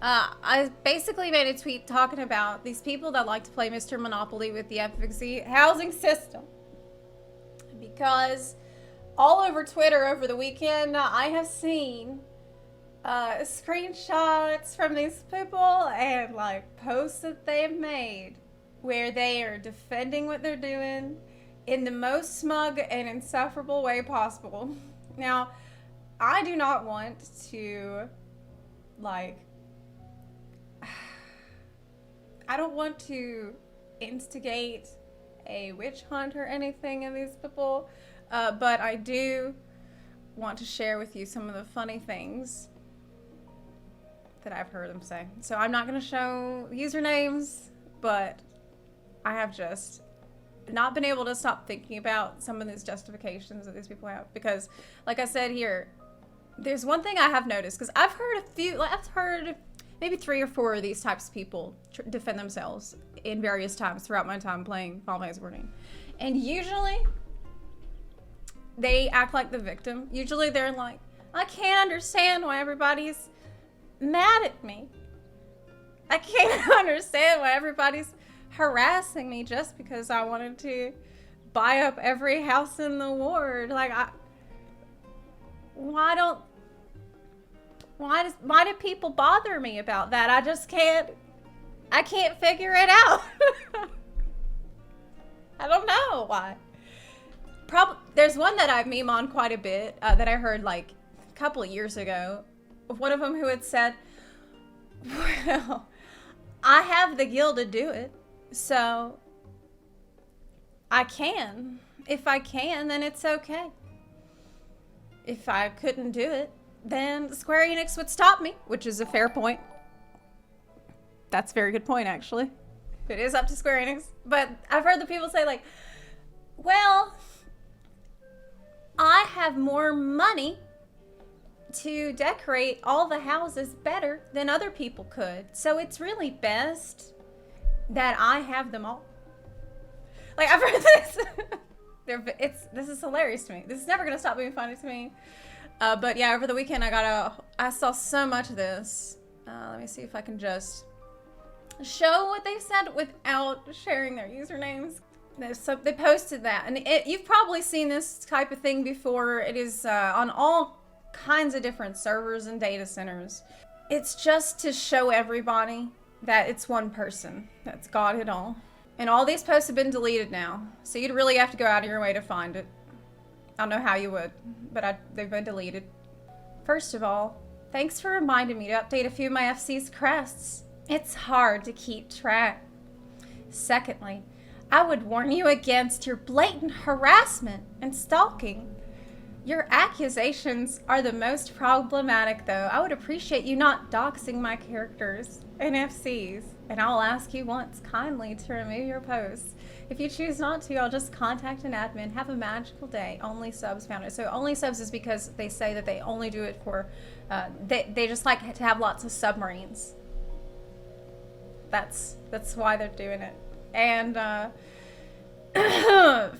I basically made a tweet talking about these people that like to play Mr. Monopoly with the FFXIV housing system. Because all over Twitter over the weekend, I have seen screenshots from these people and like posts that they've made where they are defending what they're doing in the most smug and insufferable way possible. Now, I do not want to, like, I don't want to instigate a witch hunt or anything in these people, but I do want to share with you some of the funny things that I've heard them say. So I'm not going to show usernames, but I have just not been able to stop thinking about some of these justifications that these people have. Because, like I said here, there's one thing I have noticed, because I've heard maybe 3 or 4 of these types of people defend themselves in various times throughout my time playing Final Fantasy XIV. And usually, they act like the victim. Usually they're like, I can't understand why everybody's mad at me. I can't understand why everybody's harassing me just because I wanted to buy up every house in the ward. Like, why do people bother me about that? I can't figure it out. I don't know why. There's one that I meme on quite a bit that I heard like a couple of years ago. One of them who had said, well, I have the gil to do it, so I can. If I can, then it's okay. If I couldn't do it, then Square Enix would stop me, which is a fair point. That's a very good point, actually. It is up to Square Enix. But I've heard the people say, like, well, I have more money to decorate all the houses better than other people could. So it's really best that I have them all. Like, I've heard this. This is hilarious to me. This is never going to stop being funny to me. But yeah, over the weekend I saw so much of this. Let me see if I can just show what they said without sharing their usernames. So they posted that, and you've probably seen this type of thing before. It is on all kinds of different servers and data centers. It's just to show everybody that it's one person that's got it all. And all these posts have been deleted now, so you'd really have to go out of your way to find it. I don't know how you would, but they've been deleted. First of all, thanks for reminding me to update a few of my FC's crests. It's hard to keep track. Secondly, I would warn you against your blatant harassment and stalking. Your accusations are the most problematic, though. I would appreciate you not doxing my characters and FCs, and I'll ask you once kindly to remove your posts. If you choose not to, I'll just contact an admin. Have a magical day. Only subs found it. So only subs is because they say that they only do it for, they just like to have lots of submarines. That's why they're doing it. And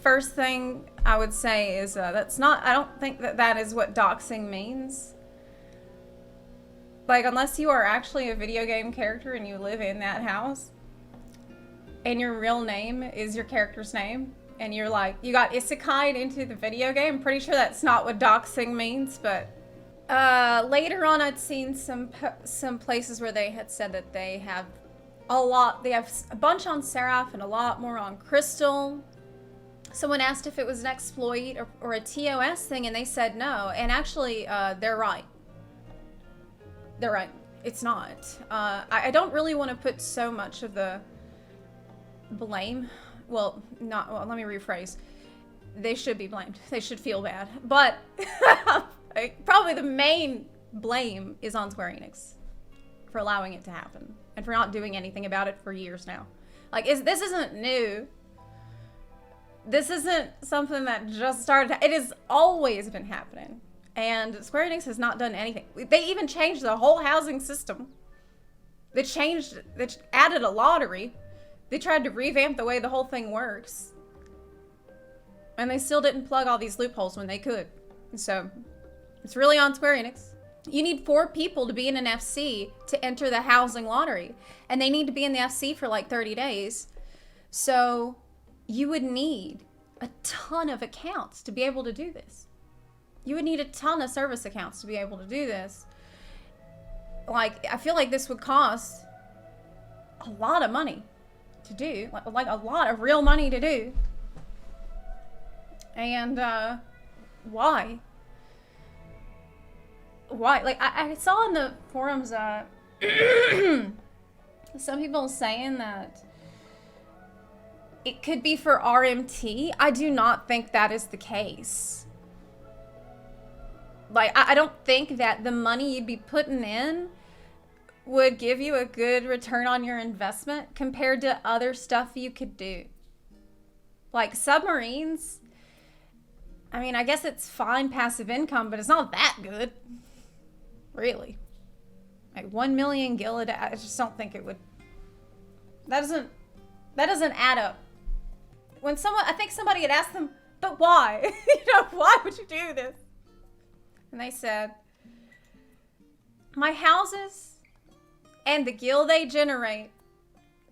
first thing I would say is I don't think that is what doxing means. Like, unless you are actually a video game character and you live in that house, and your real name is your character's name, and you're like, you got isekai'd into the video game, I'm pretty sure that's not what doxing means, but later on I'd seen some places where they had said that they have a bunch on Seraph and a lot more on Crystal. Someone asked if it was an exploit or a TOS thing, and they said no, and actually they're right. They're right. It's not. I don't really want to put so much of the blame. Well, let me rephrase. They should be blamed. They should feel bad. But probably the main blame is on Square Enix for allowing it to happen and for not doing anything about it for years now. Like, this isn't new. This isn't something that just started. It has always been happening. And Square Enix has not done anything. They even changed the whole housing system. They added a lottery. They tried to revamp the way the whole thing works. And they still didn't plug all these loopholes when they could. So, it's really on Square Enix. You need 4 people to be in an FC to enter the housing lottery. And they need to be in the FC for like 30 days. So you would need a ton of accounts to be able to do this. You would need a ton of service accounts to be able to do this. Like, I feel like this would cost a lot of money to do. Like a lot of real money to do. And, why? Why? Like, I saw in the forums, some people saying that it could be for RMT. I do not think that is the case. Like, I don't think that the money you'd be putting in would give you a good return on your investment compared to other stuff you could do. Like submarines, I mean, I guess it's fine passive income, but it's not that good. Really. Like 1 million gil a day, I just don't think it would. That doesn't add up. When I think somebody had asked them, but why? Why would you do this? And they said, my houses and the gil they generate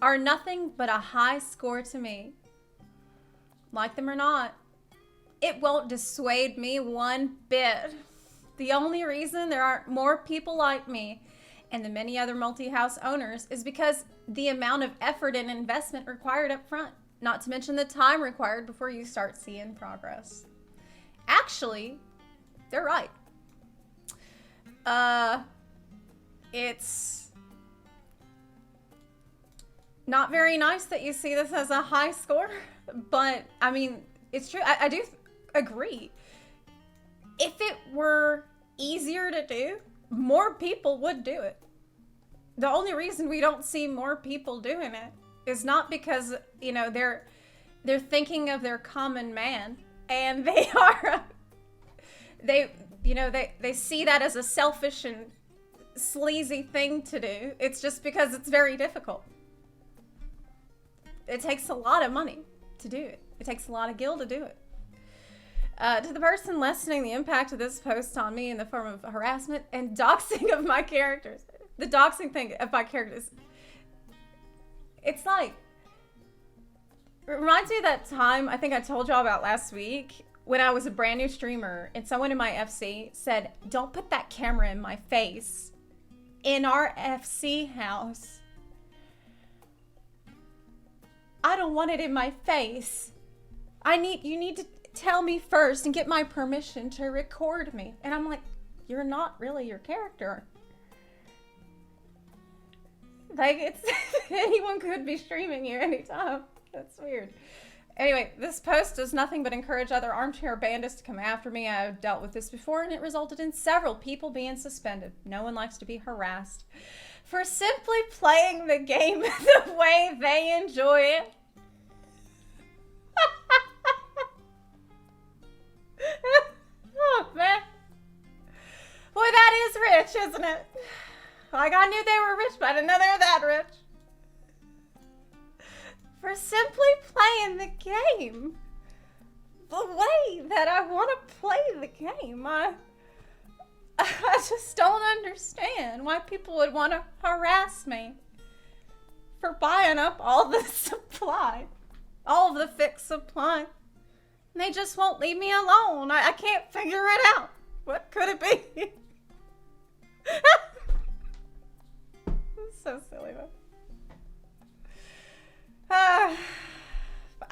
are nothing but a high score to me. Like them or not, it won't dissuade me one bit. The only reason there aren't more people like me and the many other multi-house owners is because the amount of effort and investment required up front, not to mention the time required before you start seeing progress. Actually, they're right. It's not very nice that you see this as a high score, but I mean, it's true. I do agree. If it were easier to do, more people would do it. The only reason we don't see more people doing it is not because, they're thinking of their common man and they are, they see that as a selfish and sleazy thing to do. It's just because it's very difficult. It takes a lot of money to do it. It takes a lot of gil to do it. To the person lessening the impact of this post on me in the form of harassment and doxing of my characters. The doxing thing of my characters. It's like, it reminds me of that time I think I told y'all about last week when I was a brand new streamer and someone in my FC said, don't put that camera in my face in our FC house. I don't want it in my face. You need to tell me first and get my permission to record me. And I'm like, you're not really your character. Like, it's anyone could be streaming you anytime. That's weird. Anyway, this post does nothing but encourage other armchair bandits to come after me. I've dealt with this before, and it resulted in several people being suspended. No one likes to be harassed for simply playing the game the way they enjoy it. Oh, man. Boy, that is rich, isn't it? Like, I knew they were rich, but I didn't know they were that rich. For simply playing the game the way that I want to play the game. I just don't understand why people would want to harass me for buying up all the supply, all of the fixed supply. And they just won't leave me alone. I can't figure it out. What could it be? It's so silly, man.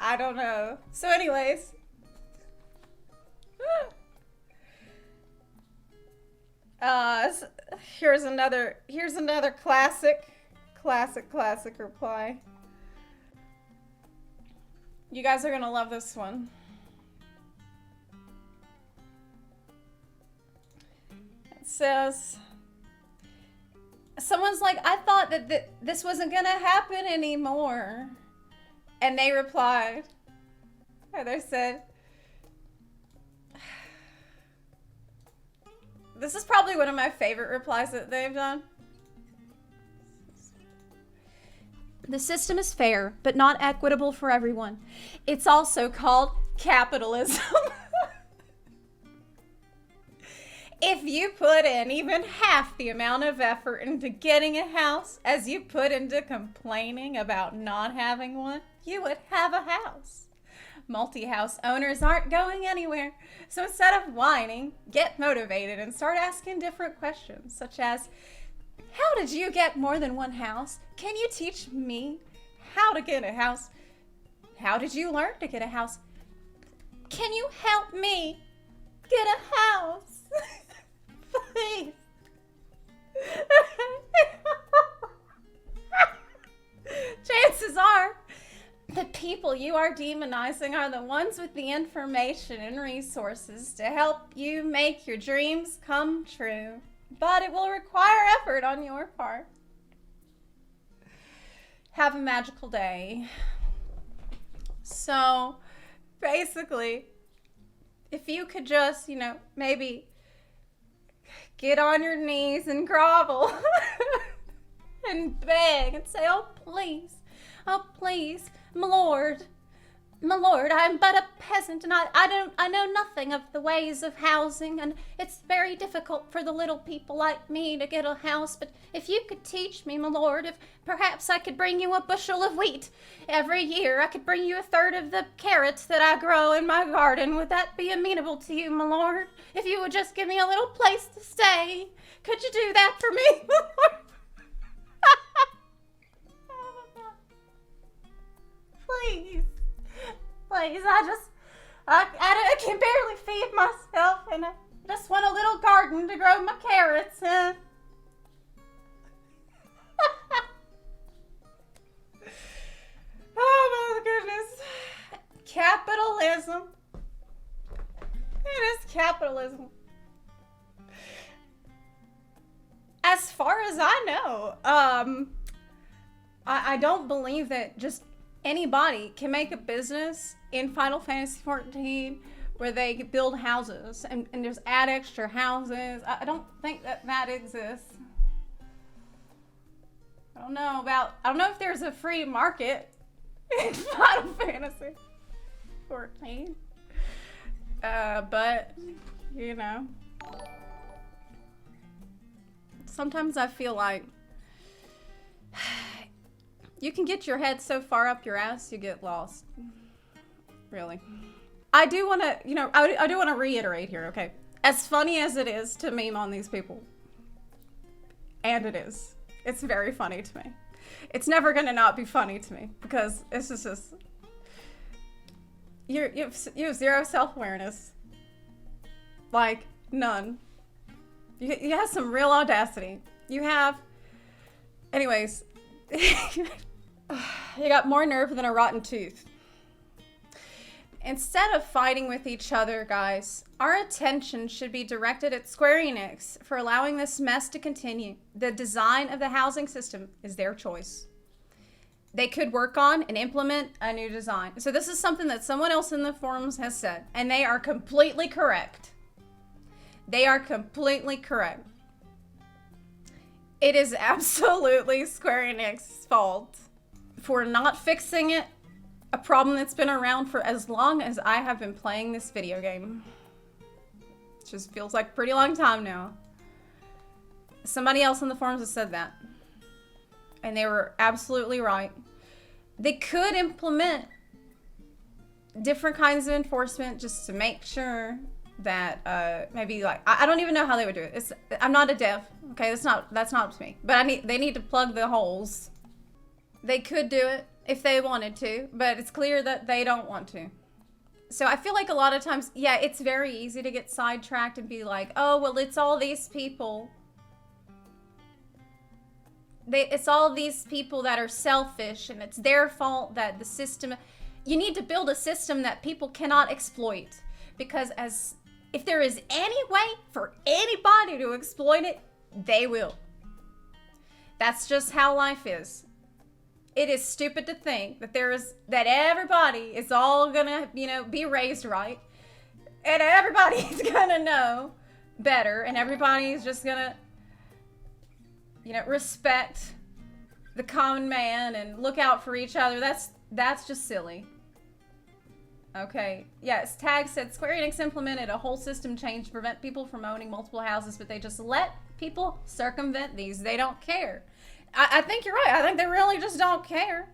I don't know. So anyways. Here's another classic reply. You guys are gonna love this one. It says, someone's like, I thought that this wasn't gonna happen anymore. And they replied, or they said, this is probably one of my favorite replies that they've done. The system is fair, but not equitable for everyone. It's also called capitalism. If if you put in even half the amount of effort into getting a house as you put into complaining about not having one, you would have a house. Multi-house owners aren't going anywhere. So instead of whining, get motivated and start asking different questions, such as, how did you get more than one house? Can you teach me how to get a house? How did you learn to get a house? Can you help me get a house? Please. Chances are, the people you are demonizing are the ones with the information and resources to help you make your dreams come true. But it will require effort on your part. Have a magical day. So, basically, if you could just, maybe get on your knees and grovel and beg and say, oh please, my lord, I am but a peasant and I know nothing of the ways of housing, and it's very difficult for the little people like me to get a house, but if you could teach me, my lord, if perhaps I could bring you a bushel of wheat every year, I could bring you a third of the carrots that I grow in my garden, would that be amenable to you, my lord? If you would just give me a little place to stay, could you do that for me, my lord? Please, I can barely feed myself, and I just want a little garden to grow my carrots in. Oh my goodness. Capitalism. It is capitalism. As far as I know, I don't believe that just anybody can make a business in Final Fantasy XIV where they build houses and just add extra houses. I don't think that exists. I don't know if there's a free market in Final Fantasy XIV. But, sometimes I feel like you can get your head so far up your ass, you get lost. Really. I do want to, I do want to reiterate here, okay? As funny as it is to meme on these people, and it is, it's very funny to me. It's never going to not be funny to me, because this is just, you have zero self-awareness. Like, none. You have some real audacity. You have, anyways, you got more nerve than a rotten tooth. Instead of fighting with each other, guys, our attention should be directed at Square Enix for allowing this mess to continue. The design of the housing system is their choice. They could work on and implement a new design. So this is something that someone else in the forums has said, and they are completely correct. They are completely correct. It is absolutely Square Enix's fault for not fixing it. A problem that's been around for as long as I have been playing this video game. It just feels like a pretty long time now. Somebody else in the forums has said that. And they were absolutely right. They could implement different kinds of enforcement just to make sure that maybe like I don't even know how they would do it. I'm not a dev, okay? That's not up to me. But they need to plug the holes. They could do it if they wanted to, but it's clear that they don't want to. So I feel like a lot of times, yeah, it's very easy to get sidetracked and be like, oh, well, it's all these people. It's all these people that are selfish, and it's their fault that the system... You need to build a system that people cannot exploit, because if there is any way for anybody to exploit it, they will. That's just how life is. It is stupid to think that that everybody is all gonna, be raised right, and everybody's gonna know better, and everybody's just gonna, respect the common man and look out for each other. That's just silly. Okay. Yes, Tag said Square Enix implemented a whole system change to prevent people from owning multiple houses, but they just let people circumvent these. They don't care. I think you're right. I think they really just don't care.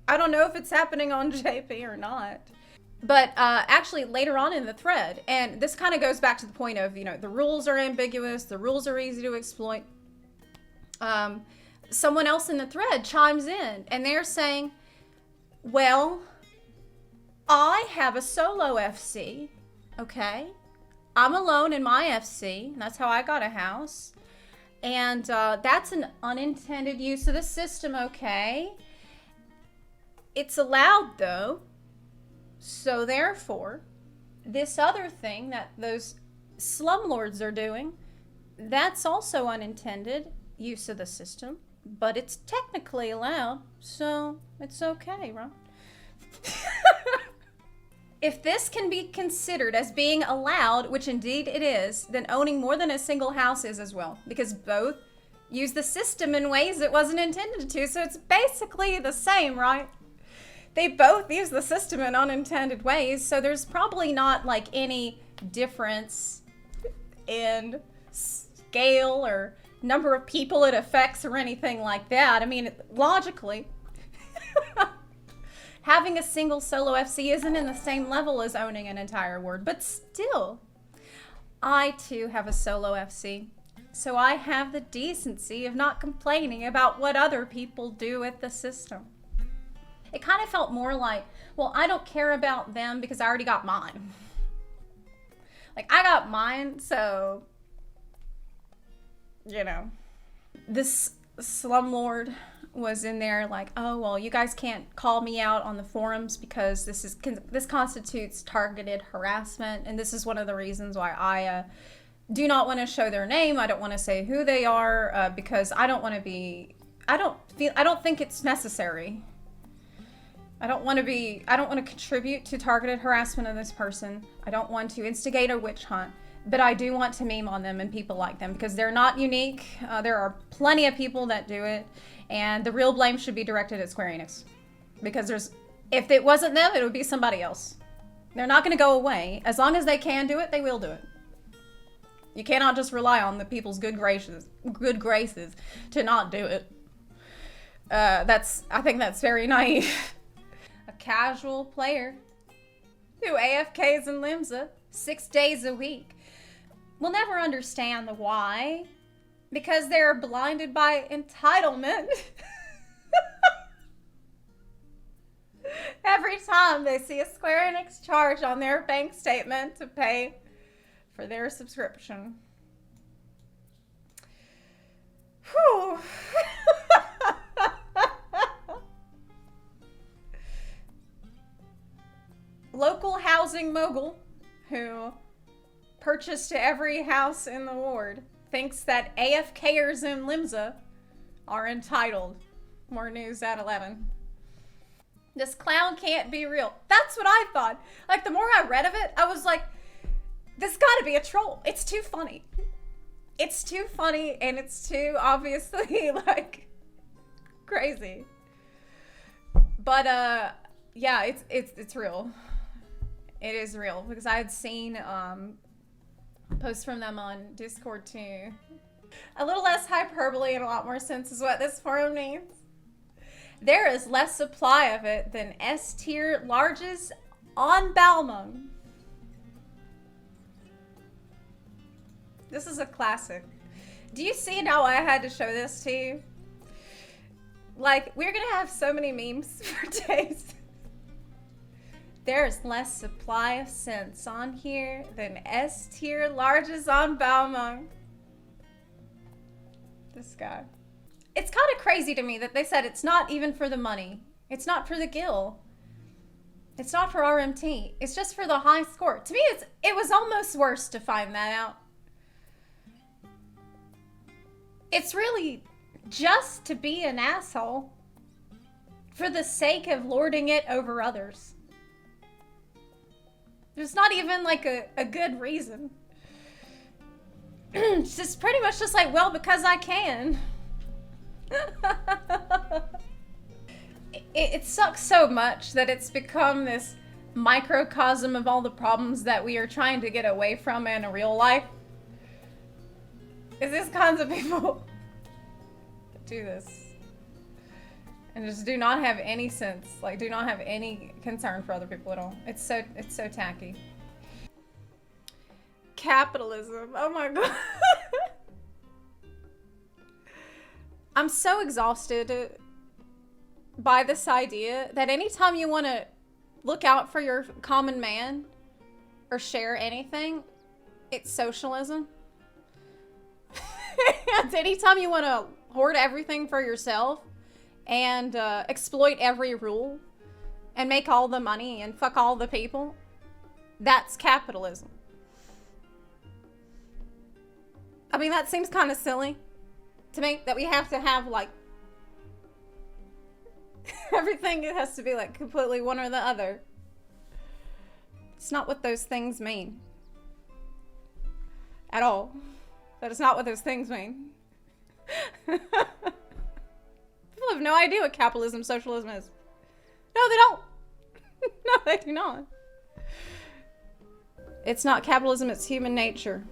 I don't know if it's happening on JP or not. But actually later on in the thread, and this kind of goes back to the point of, the rules are ambiguous, the rules are easy to exploit. Someone else in the thread chimes in and they're saying, well, I have a solo FC, okay? I'm alone in my FC, and that's how I got a house. And that's an unintended use of the system, okay? It's allowed, though. So therefore, this other thing that those slumlords are doing, that's also unintended use of the system, but it's technically allowed, so it's okay, right? If this can be considered as being allowed, which indeed it is, then owning more than a single house is as well, because both use the system in ways it wasn't intended to, so it's basically the same, right? They both use the system in unintended ways, so there's probably not like any difference in scale or number of people it affects or anything like that. I mean, logically, having a single solo FC isn't in the same level as owning an entire ward, but still, I too have a solo FC, so I have the decency of not complaining about what other people do with the system. It kind of felt more like, well, I don't care about them because I already got mine. Like, I got mine, so, This slumlord was in there like, oh, well, you guys can't call me out on the forums because this constitutes targeted harassment, and this is one of the reasons why I do not want to show their name. I don't want to say who they are because I don't think it's necessary. I don't want to contribute to targeted harassment of this person. I don't want to instigate a witch hunt, but I do want to meme on them and people like them because they're not unique. There are plenty of people that do it, and the real blame should be directed at Square Enix because if it wasn't them, it would be somebody else. They're not going to go away. As long as they can do it, they will do it. You cannot just rely on the people's good graces to not do it. I think that's very naive. A casual player who AFKs in Limsa 6 days a week will never understand the why, because they're blinded by entitlement. Every time they see a Square Enix charge on their bank statement to pay for their subscription. Whew. Local housing mogul who purchased every house in the ward thinks that AFKers in Limsa are entitled. More news at 11. This clown can't be real. That's what I thought. Like, the more I read of it, I was like, this gotta be a troll. It's too funny. It's too funny, and it's too obviously, like, crazy. But, yeah, it's real. It is real, because I had seen posts from them on Discord too. A little less hyperbole and a lot more sense is what this forum needs. There is less supply of it than S-tier larges on Balmung. This is a classic. Do you see now why I had to show this to you? Like, we're gonna have so many memes for days. There's less supply of sense on here than S-tier larges on Balmung. This guy. It's kind of crazy to me that they said it's not even for the money. It's not for the gil. It's not for RMT. It's just for the high score. To me, it was almost worse to find that out. It's really just to be an asshole for the sake of lording it over others. There's not even like a good reason. It's just pretty much just like, well, because I can. It sucks so much that it's become this microcosm of all the problems that we are trying to get away from in a real life is this kinds of people that do this and just do not have any sense, like do not have any concern for other people at all. It's so tacky. Capitalism. Oh my god. I'm so exhausted by this idea that anytime you want to look out for your common man or share anything, it's socialism. And anytime you want to hoard everything for yourself and exploit every rule and make all the money and fuck all the people, that's capitalism. I mean, that seems kind of silly to me, that we have to have like everything, it has to be like completely one or the other. It's not what those things mean at all. That is not what those things mean. People have no idea what capitalism, socialism is. No, they don't. No, they do not. It's not capitalism, it's human nature.